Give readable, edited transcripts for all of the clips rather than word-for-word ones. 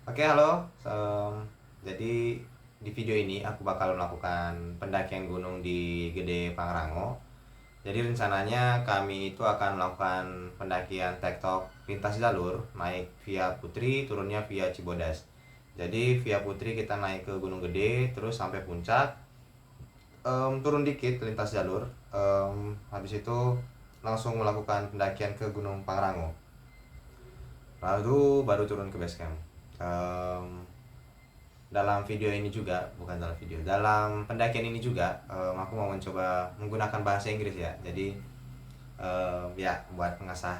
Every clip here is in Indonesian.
Oke, halo. Jadi di video ini aku bakal melakukan pendakian gunung di Gede Pangrango. Jadi rencananya kami itu akan melakukan pendakian tektok lintas jalur, naik via Putri, turunnya via Cibodas. Jadi via Putri kita naik ke Gunung Gede, terus sampai puncak, turun dikit lintas jalur, habis itu langsung melakukan pendakian ke Gunung Pangrango. Lalu baru turun ke base camp. Dalam video ini juga, bukan dalam video, dalam pendakian ini juga, aku mau mencoba menggunakan bahasa Inggris ya. Jadi ya buat mengasah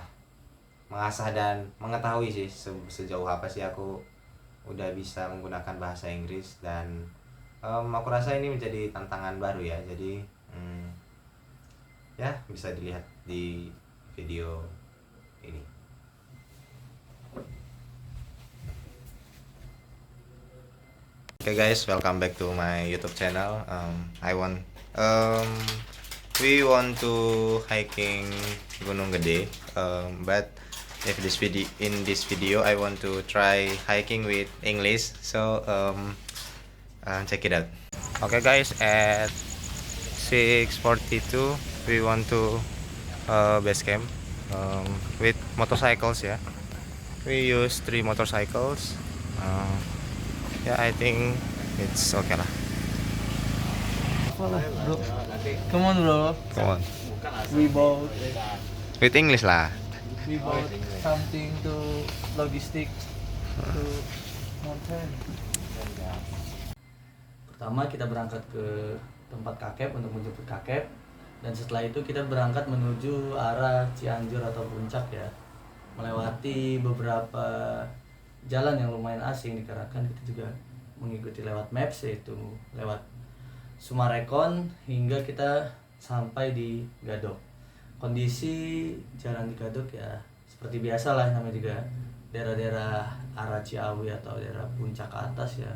dan mengetahui sih sejauh apa sih aku udah bisa menggunakan bahasa Inggris. Dan aku rasa ini menjadi tantangan baru ya. Jadi ya bisa dilihat di video ini. Okay guys, welcome back to my YouTube channel. We want to hiking Gunung Gede, but if in this video I want to try hiking with English. So check it out. Okay guys, at 6:42 we want to base camp with motorcycles ya. We use 3 motorcycles. Yeah, I think it's okay lah. Bro. Come on, bro. Come on. We bought With English lah. something to logistic to mountain. Pertama kita berangkat ke tempat kakep untuk menjemput kakep, dan setelah itu kita berangkat menuju arah Cianjur atau Puncak ya, melewati beberapa jalan yang lumayan asing dikarenakan kita juga mengikuti lewat maps, yaitu lewat Sumarekon hingga kita sampai di Gadok. Kondisi jalan di Gadok ya seperti biasa lah, namanya juga daerah-daerah arah Ciawi atau daerah puncak ke atas ya,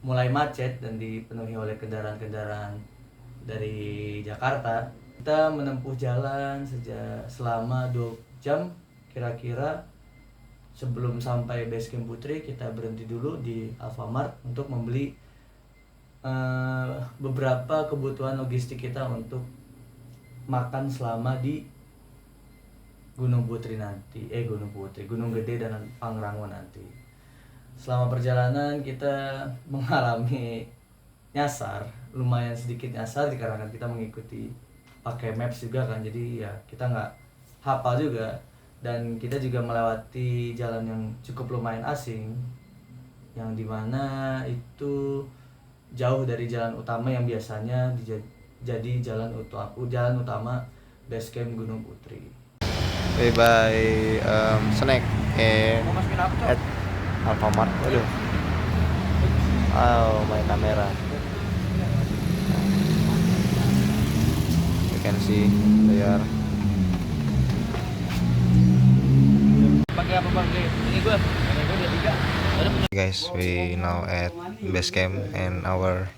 mulai macet dan dipenuhi oleh kendaraan-kendaraan dari Jakarta. Kita menempuh jalan selama 2 jam kira-kira. Sebelum sampai base camp Putri, kita berhenti dulu di Alfamart untuk membeli beberapa kebutuhan logistik kita untuk makan selama di Gunung Putri nanti, Gunung Gede dan Pangrango nanti. Selama perjalanan kita mengalami nyasar, lumayan sedikit nyasar dikarenakan kita mengikuti pakai maps juga kan, jadi ya kita nggak hafal juga. Dan kita juga melewati jalan yang cukup lumayan asing, yang dimana itu jauh dari jalan utama yang biasanya jadi jalan utama base camp Gunung Putri. We buy snack at Alfamart. Waduh. Oh, my kamera. You can see there. Guys, we now at base camp and our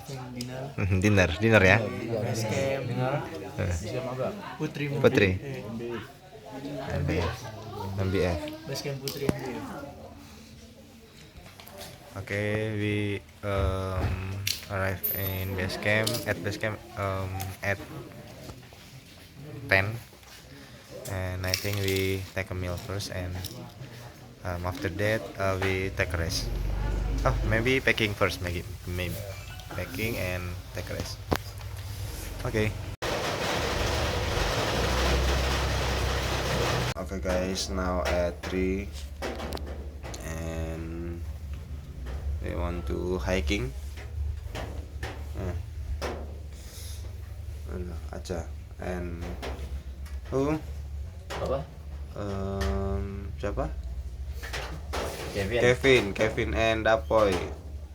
Having dinner ya. base camp Putri MBF. base camp Putri. Okay, we arrive in base camp at at 10, and I think we take a meal first, and after that we take a rest. Oh, maybe packing first, maybe packing and take a rest. Okay. Okay guys, now at 3 and we want to hiking. Acha and who? Apa? Siapa? Kevin and Apoy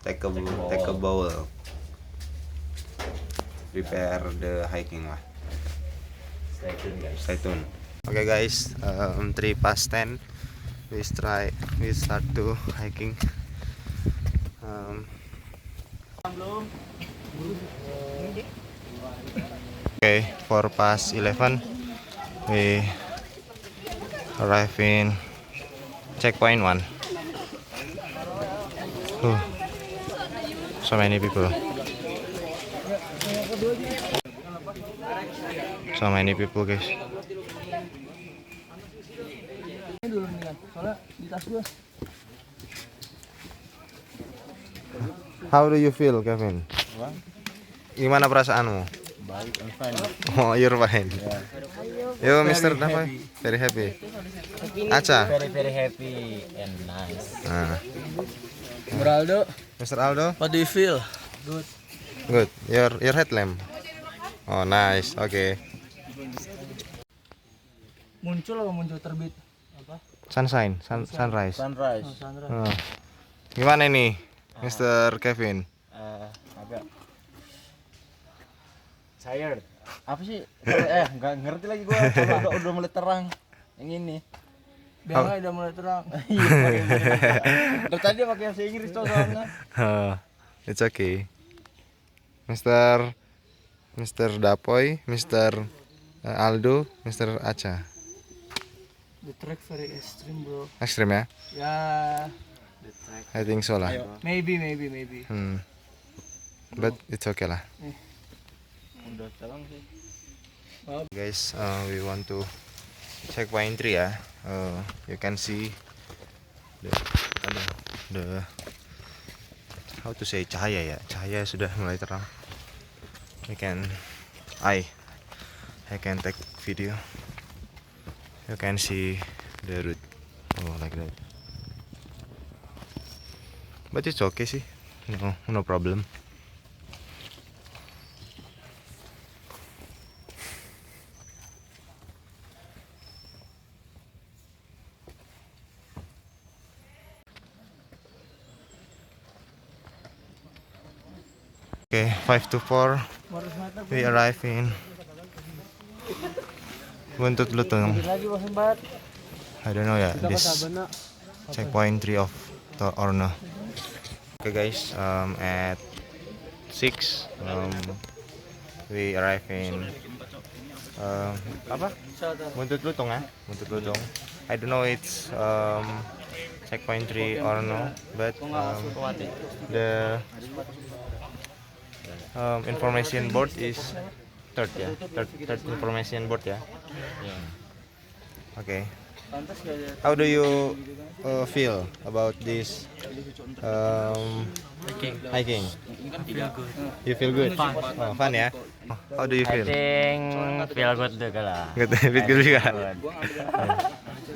take a bowl. Prepare the hiking lah. Stay tuned guys. Stay tuned. Okay guys, 3:10 we start to hiking. Okay, 4:11 we arrive in checkpoint 1. So many people. So many people, guys. Ini dulu nih kan, soalnya di tas gua. How do you feel, Kevin? Gimana perasaanmu? Baik, I'm fine. Oh, you're fine. Yo, Mr. Dapoy. Very happy. Acha. Very happy and nice. Nah. Aldo, Mr. Aldo, what do you feel? Good. good. Your headlamp. Oh, nice. Okay. Muncul apa muncul terbit? Apa? Sunshine, sunrise. Sunrise. Oh, sunrise. Oh. Gimana nih, Mr. Kevin? Agak tired. Apa sih? Nggak ngerti lagi gua. Kalau udah mulai terang. Yang ini. Biar udah mulai terang. Iya. Dari tadi pakai bahasa Inggris tuh soalnya. Oh, it's okay. Mr. Dapoy, Mr. Aldo, Mr. Acha. The track very extreme, bro. Ekstrim ya? Ya. The track. I think so lah. Maybe. But it's okay lah. Udah terang sih. Guys, we want to check point 3 ya. You can see the how to say cahaya ya. Cahaya sudah mulai terang. I can take video. You can see the route. Oh, like that. But it's okay sih. No problem. Okay, 5 to 4. We arrive in Buntut Lutong. Lagi Bos Embat. I don't know ya, this checkpoint 3 of Orno. Okay guys, at 6 we arrive in apa? Buntut Lutong ya, Buntut Lutong. I don't know it's checkpoint 3 or no, but the information board is third information board ya. Okay. How do you feel about this hiking? You feel good? Oh, fun ya? How do you feel? Feel good juga lah. Good, good juga.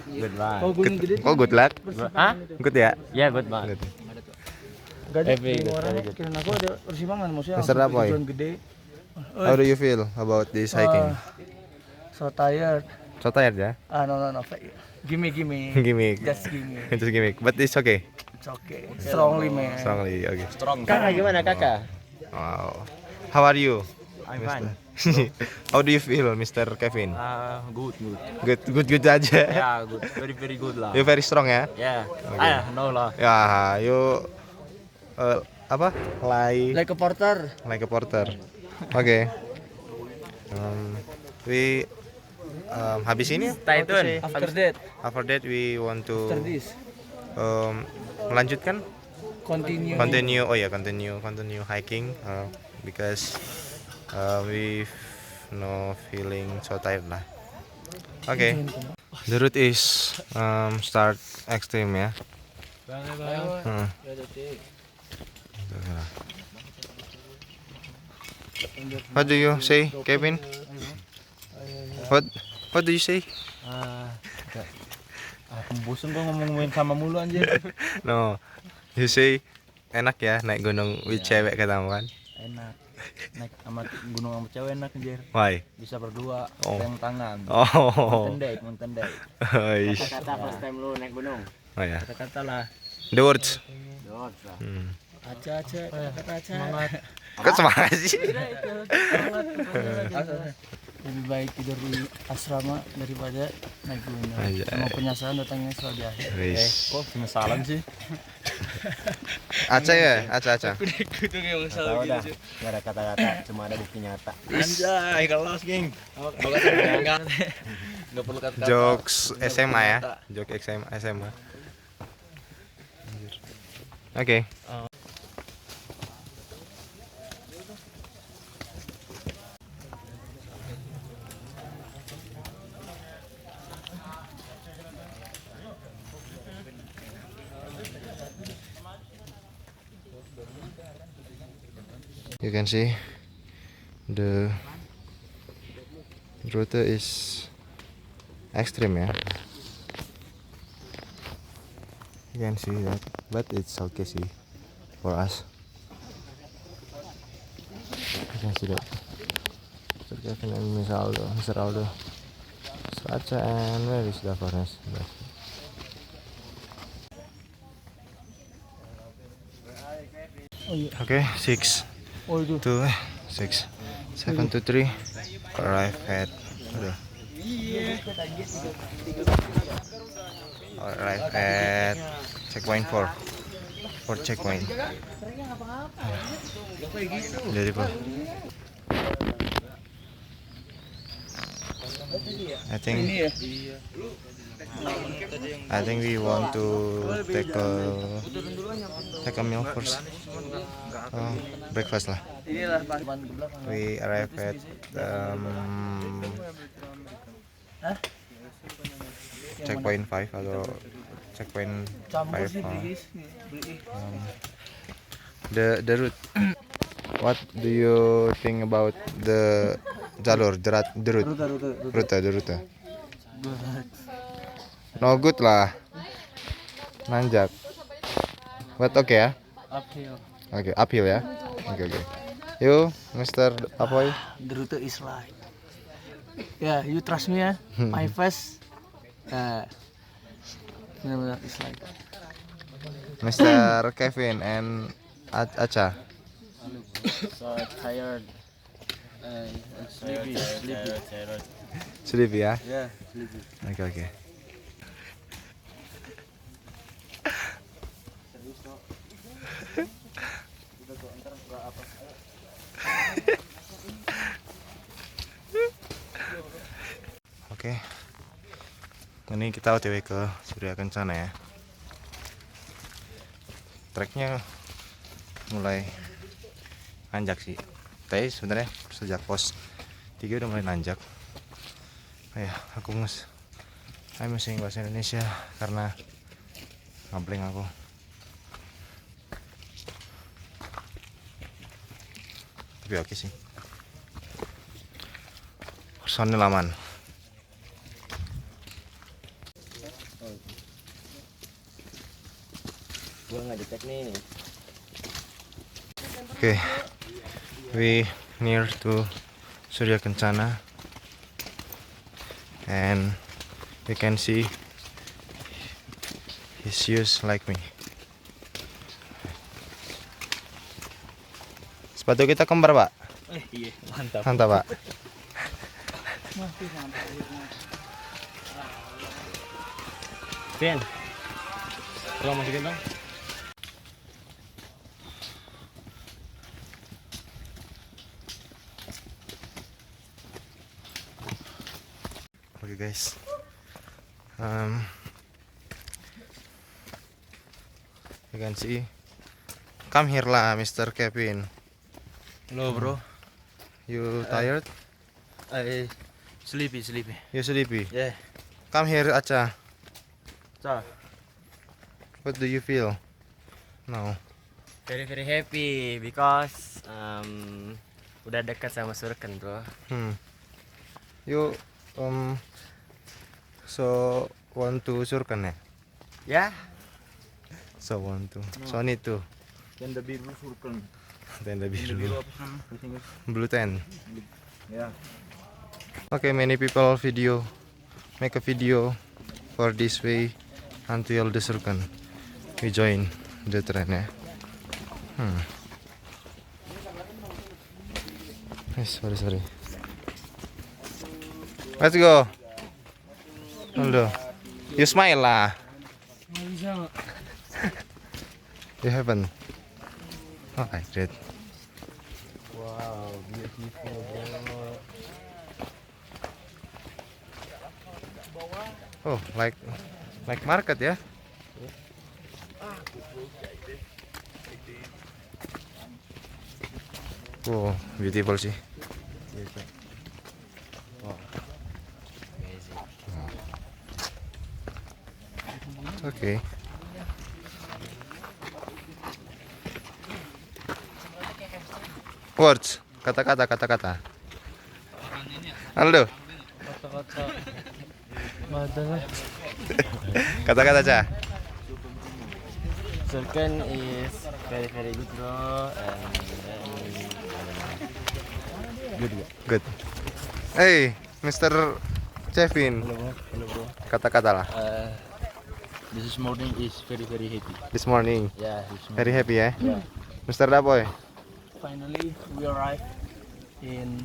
Good banget. Kok good luck? Hah? Good ya? Ya good banget. Good. Happy kira aku ada persimpangan maksudnya. Mr. Dapoy, Gede. how do you feel about this hiking? So tired. So tired ya? No. Gimme. Gimmick. Just gimme. It's a gimmick, but it's okay. It's okay. Strongly, man. Strongly, okay. Kakak gimana kakak? Wow. How are you? I'm fine. How do you feel, Mr. Kevin? Good. Good aja. Ya good. Very good lah. You very strong ya? Ya. Okay. No lah. Ya, you apa? Like a porter. Like a porter. Okay. We habis ini Stay tune. After that, we want to after this, melanjutkan continue. continue hiking because we no feeling so tired lah. Okay. The route is start extreme ya. What do you say, Kevin? What do you say? Bosan gua ngomongin sama mulu anjir. No, you say enak ya naik gunung with cewek katamu kan? Enak. Naik sama gunung sama cewek enak anjir. Why? Bisa berdua, Oh. pegang tangan. Oh. Mountain date. Oish. Kata first time lu naik gunung. Oh ya. Kata-kata lah. The words. Dot lah. Aca, kata Aca. Semangat. Kok semangat sih? Lebih baik tidur di asrama daripada naik gunung. Aja. Emang penyesalan datangnya selalu di akhir. Wis. Kok penyesalan sih? Aca ya, Aca. Gunung yang Tahu dah. Enggak ada kata-kata, cuma ada bukti nyata. Anjay, kelas geng. Enggak perlu kata. Jokes SMA ya. Joke SMA. Okay. You can see the route is extreme, yeah. You can see that, but it's okay see for us. You can see that. Mr. Kevin and Mr. Aldo, Mr. Acha, and where is the forest? Okay, 6 2 6 7 to 3 arrive at checkpoint 4 checkpoint. Jadi bro, I think we want to take a meal first. Breakfast lah. We arrive at checkpoint 5 atau checkpoint 5. The route. What do you think about the jalur, the route? No good lah. Nanjak. But okay ya? Uphill. Okay, uphill ya? Okay. You, Mr. Apoy? The route is like, yeah, you trust me ya, my face, benar-benar is like. Mr. Kevin and Acha? So tired. Sleepy. Sleepy ya? Yeah, sleepy. Okay. Oke. Ini kita OTW ke Surya Kencana ya. Treknya mulai nanjak sih. Tapi sebenarnya sejak pos 3 udah mulai nanjak. Aku masih bahasa Indonesia karena ngabling aku. Tapi oke sih. Personil aman. Gua nggak detect nih. Okay, we near to Surya Kencana, and you can see his shoes like me. Sepatu kita kembar, Pak. Iya, mantap. Mantap, Pak. Vin, tolong masukin dong. Okay guys, you can see, come here lah, Mr. Kevin. Hello bro. You tired? I sleepy. You sleepy? Yeah. Come here, Acha. So, What do you feel now? very happy because udah dekat sama Surken bro. You so want to Surken ya? Ya. So want to. So need to. Tenda biru Surken. Tenda biru. apa sih namanya? Blue tent. Ya. Okay, many people make a video for this way until the Surken. We join the train ya. Sorry. Let's go. Hello. You smile lah. You haven't. Oh, I did. Wow, beautiful bro. Oh, like market ya. Wow, beautiful sih. Oke. Words, kata-kata. Halo. Kata-kata adalah Kata-kata Cah. Surken is very very good bro and good bro. Good. Hey, Mr. Kevin. Hello bro. Kata-kata lah. This morning is very very happy. This morning. Yeah, this morning. Very happy ya. Yeah. Mr. Daboy. Finally, we arrived in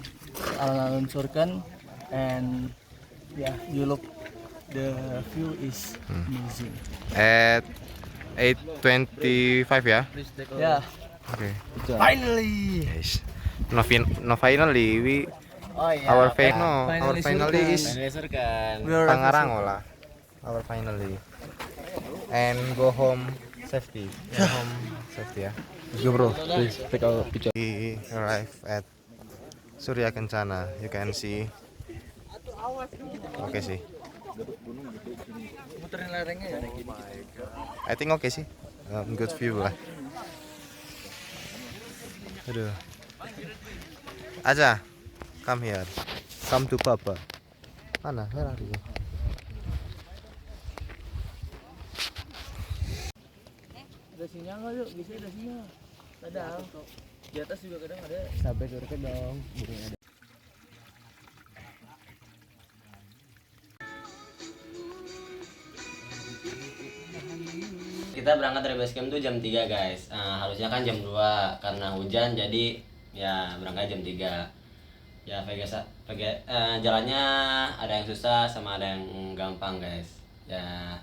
Alun-Alun Surken, and yeah, you look, the view is amazing. At 8:25 ya. Yeah, Oke. finally. Guys. No finally we Oh yeah. our finally Finally is Surken. We arrived in Pangarango lah. Our finally. And go home safety. Go home safety ya. Let's go bro. Please take our picture. We arrive at Surya Kencana. You can see. Oke sih. Muterin lerengnya ya. I think oke sih. Good view lah. Aduh. Aja, come here. Come to Papa. Mana? Where are you? Ada sinyal nggak yuk? Bisa ada sinyal. Ada. Di atas juga kadang ada. Sampai Surken dong. Burung ada. Kita berangkat dari base camp tuh jam 3 guys. Harusnya kan jam 2 karena hujan jadi ya berangkat jam 3. Ya jalannya ada yang susah sama ada yang gampang guys. Ya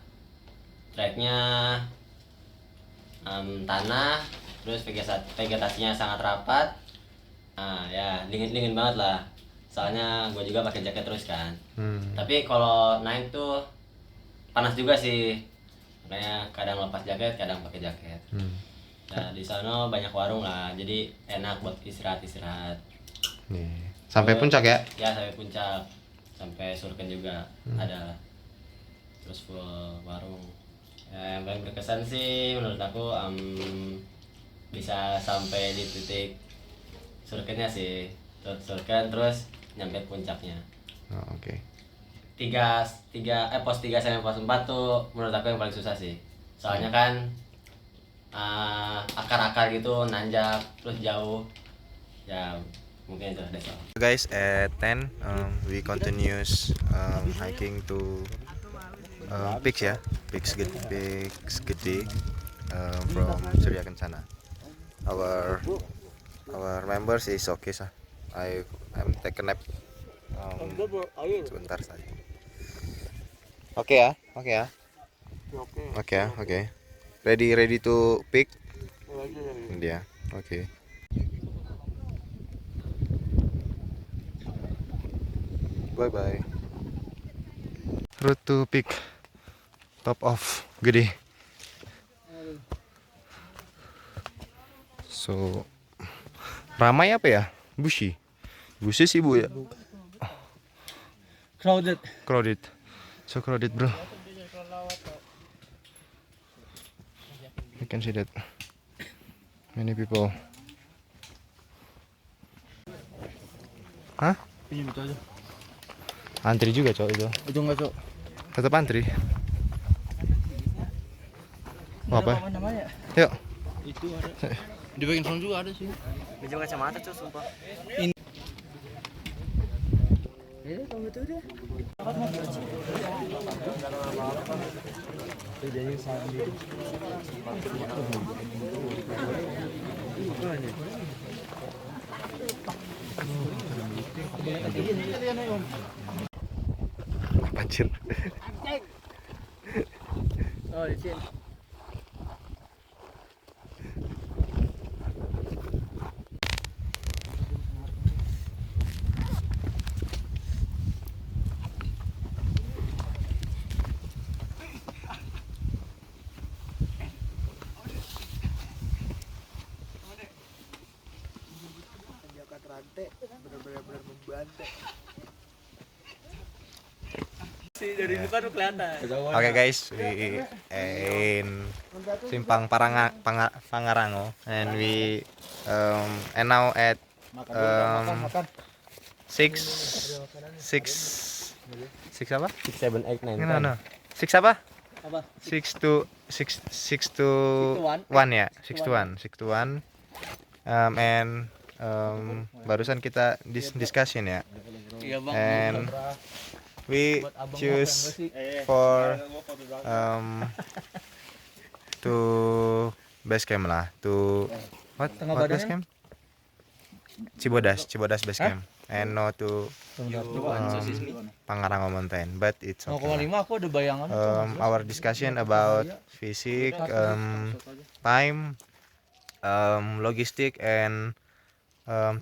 treknya tanah, terus vegetasinya sangat rapat. Ya dingin banget lah. Soalnya gue juga pakai jaket terus kan. Tapi kalau naik tuh panas juga sih. Makanya kadang lepas jaket, kadang pakai jaket. Nah, di sana banyak warung lah, jadi enak buat istirahat. Nih. Sampai puncak ya? Ya sampai puncak, sampai Surken juga ada. Terus full warung. Ya, yang paling berkesan sih menurut aku bisa sampai di titik Surkennya sih. Surken terus nyampe puncaknya. Oh, oke. Pos 3 sampai pos 4 tuh menurut aku yang paling susah sih. Soalnya kan akar-akar gitu nanjak terus jauh. Ya mungkin itu that's all. Guys, at 10 we continues hiking to peaks ya. Peaks gede from Surya Kencana. Our members is okay sah. I'm take a nap. Sebentar saja. Oke ya. Ready to pick? Dia. Oke. Bye. Route to pick top of Gede. So ramai apa ya? Bushy sih bu ya. Crowded. So crowded bro. You can see that many people. Hah? Pinjam itu aja. Antri juga cowok itu. Itu enggak, Cok. Tetap antri. Mau apa? Apa namanya? Yuk. Itu ada. Di bagian sana juga ada sih. Pinjam kacamata tuh sumpah. Ini kamu tuh dia. Anjir. Oh, di sini. Dari depan tuh kelihatan. Oke guys, we in Simpang Pangarango and we and now at six apa? 6, 7, 8, 9, No. Six apa? Apa? 6 to 1 ya, 6 to 1. And barusan kita discussion ya. Iya bang. And we choose for to base camp lah, to what base camp? Cibodas base camp, and no to Pangarango Mountain, but it's okay. 0,5 aku ada bayangan. Our discussion about fisik, time, logistic and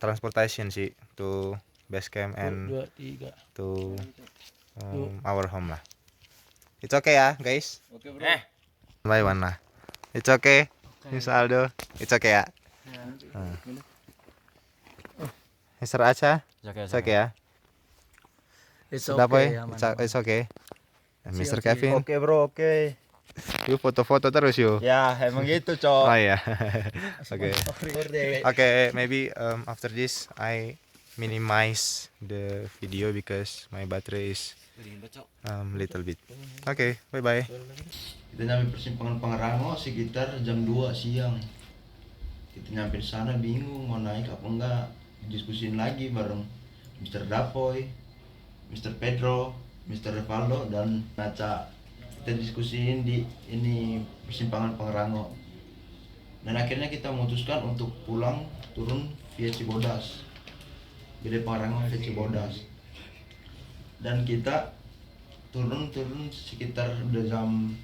transportation sih to base camp and 2, 3. to our home lah. It's okay ya guys. Oke bro. Bye one lah. It's okay. Mr. Aldo. It's okay ya. Mr. Acha. It's okay ya. It's Sudah boy. okay. Aman. It's okay. And Mr. Kevin. Oke bro, oke. You foto-foto terus yuk. Ya emang gitu Oh cok. iya. Okay. Okay, maybe after this I minimize the video because my battery is little bit. Okay, bye bye. Kita nyampe persimpangan Pangarango sekitar jam 2 siang. Kita nyampe di sana bingung mau naik apa enggak. Diskusiin lagi bareng Mr. Dapoy, Mr. Pedro, Mr. Revaldo dan Naca. Kita diskusiin di ini persimpangan Pangarango. Dan akhirnya kita memutuskan untuk pulang turun via Cibodas. Gede Pangarango via Cibodas. Dan kita turun sekitar udah jam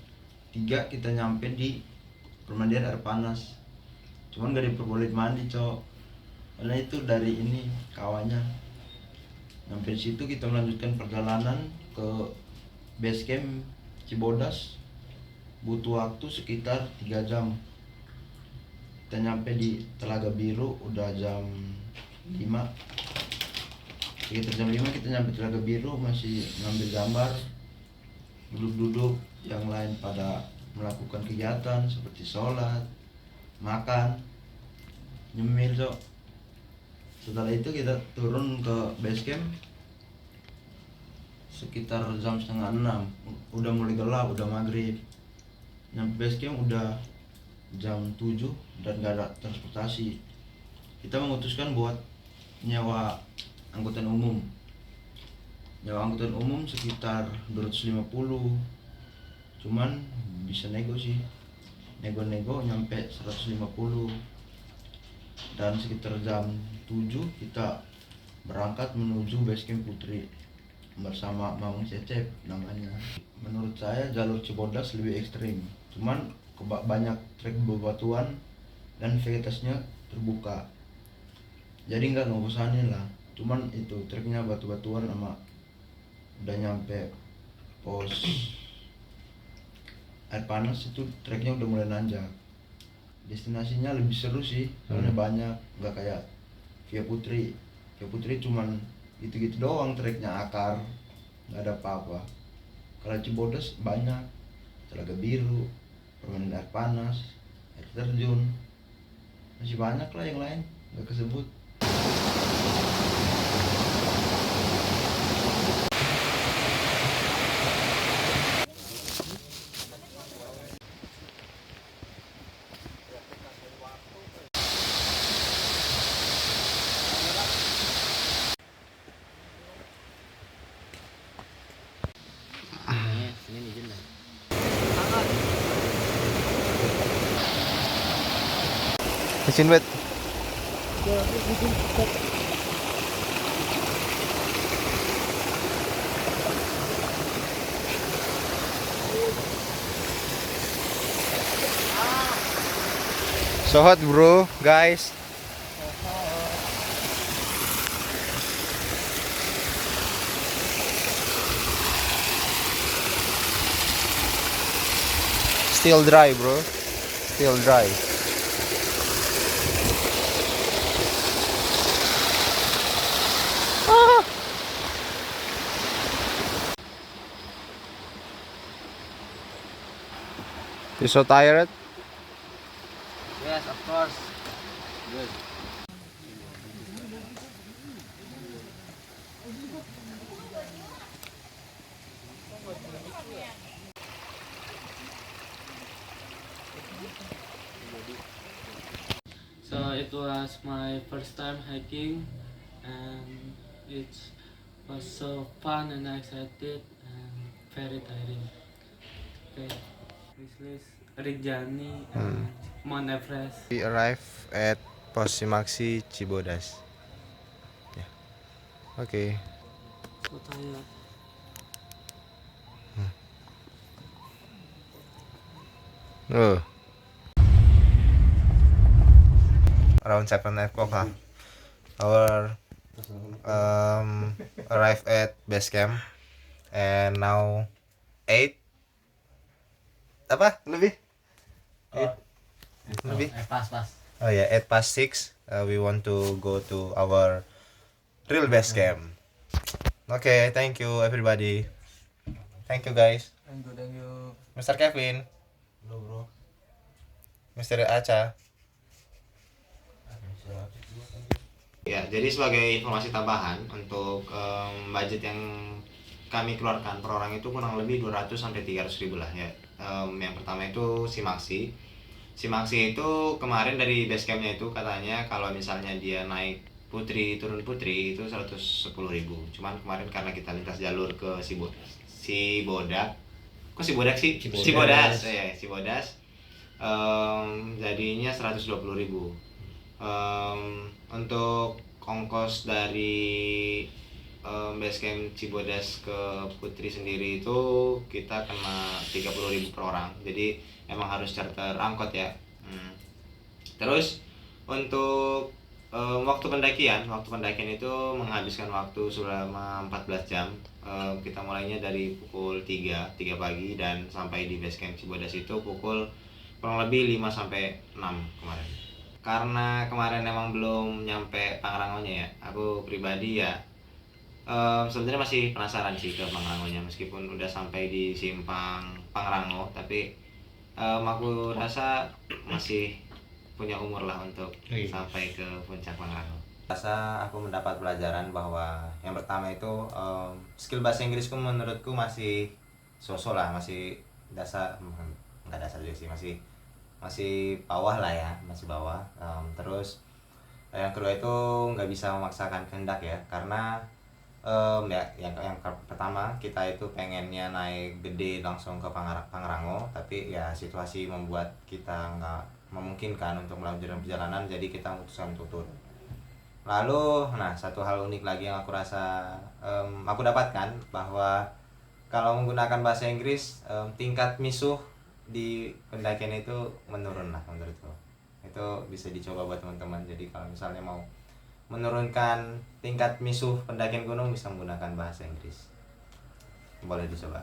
3 kita nyampe di permandian air panas. Cuman gak diperbolehin mandi cok, karena itu dari ini kawannya. Nyampe di situ kita melanjutkan perjalanan ke base camp Cibodas. Butuh waktu sekitar 3 jam. Kita nyampe di Telaga Biru udah jam 5. Sekitar jam 5 kita nyampe Telaga Biru, masih ngambil gambar, duduk-duduk, yang lain pada melakukan kegiatan seperti sholat, makan, nyemil cok. Setelah itu kita turun ke base camp sekitar jam 5:30, udah mulai gelap, udah maghrib. Nyampe base camp udah jam 7 dan gak ada transportasi. Kita memutuskan buat nyewa angkutan umum. Nyewa angkutan umum sekitar 250. Cuman bisa nego sih. Nego-nego nyampe 150. Dan sekitar jam 7 kita berangkat menuju base camp Putri bersama Mamang Cecep namanya. Menurut saya jalur Cibodas lebih ekstrim. Cuman banyak trek bebatuan dan vegetasinya terbuka. Jadi nggak ngebosanin lah. Cuman itu treknya batu-batuan sama udah nyampe pos air panas itu treknya udah mulai nanjak. Destinasinya lebih seru sih, soalnya banyak, nggak kayak via Putri. Via Putri cuman gitu-gitu doang treknya, akar, nggak ada apa-apa. Kalau Cibodas banyak, Telaga Biru, permainan air panas, air terjun, masih banyak lah yang lain, nggak kesebut. Mesin wet. So hot bro, guys. Still dry bro, still dry. You so tired? Yes, of course. Good. So it was my first time hiking, and it was so fun and excited and very tiring. Okay, this is Rinjani and Mount Everest. We arrive at Pos Simaksi Cibodas. Yeah. Okay. So tired. Oh. Around 7 o'clock lah. Our arrive at base camp and now 8 apa lebih? Lebih? Pas. Oh ya, 8 past 6 we want to go to our real base camp. Okay, thank you everybody. Thank you guys. Thank you. Mr. Kevin. Bro. Mr. Aca. Ya, jadi sebagai informasi tambahan untuk budget yang kami keluarkan per orang itu kurang lebih 200 sampai 300 ribu lah ya. Yang pertama itu Simaksi. Simaksi itu kemarin dari base campnya itu katanya kalau misalnya dia naik Putri turun Putri itu 110 ribu. Cuman kemarin karena kita lintas jalur ke Sibodas. Kok Sibodas sih? Sibodas. Ya, Sibodas. Jadinya 120 ribu. Untuk ongkos dari base camp Cibodas ke Putri sendiri itu kita kena 30 ribu per orang, jadi emang harus charter angkot ya. Terus untuk waktu pendakian itu menghabiskan waktu selama 14 jam. Kita mulainya dari pukul 3 pagi dan sampai di base camp Cibodas itu pukul kurang lebih 5 sampai 6 kemarin. Karena kemarin emang belum nyampe Pangrangonya ya, aku pribadi ya sebenarnya masih penasaran sih ke Pangrangonya, meskipun udah sampai di simpang Pangrango, tapi aku rasa masih punya umur lah untuk sampai ke puncak Pangrango. Rasa aku mendapat pelajaran bahwa yang pertama itu skill bahasa Inggrisku menurutku masih sosok lah, masih dasar, nggak dasar juga sih, masih bawah lah ya, masih bawah. Terus yang kedua itu nggak bisa memaksakan kehendak ya, karena ya yang pertama kita itu pengennya naik gede langsung ke Pangrango, tapi ya situasi membuat kita nggak memungkinkan untuk melanjutkan perjalanan, jadi kita memutuskan untuk turun. Lalu satu hal unik lagi yang aku rasa aku dapatkan, bahwa kalau menggunakan bahasa Inggris tingkat misuh di pendakian itu menurun lah menurutku. Itu bisa dicoba buat teman-teman. Jadi kalau misalnya mau menurunkan tingkat misuh pendakian gunung bisa menggunakan bahasa Inggris, boleh dicoba.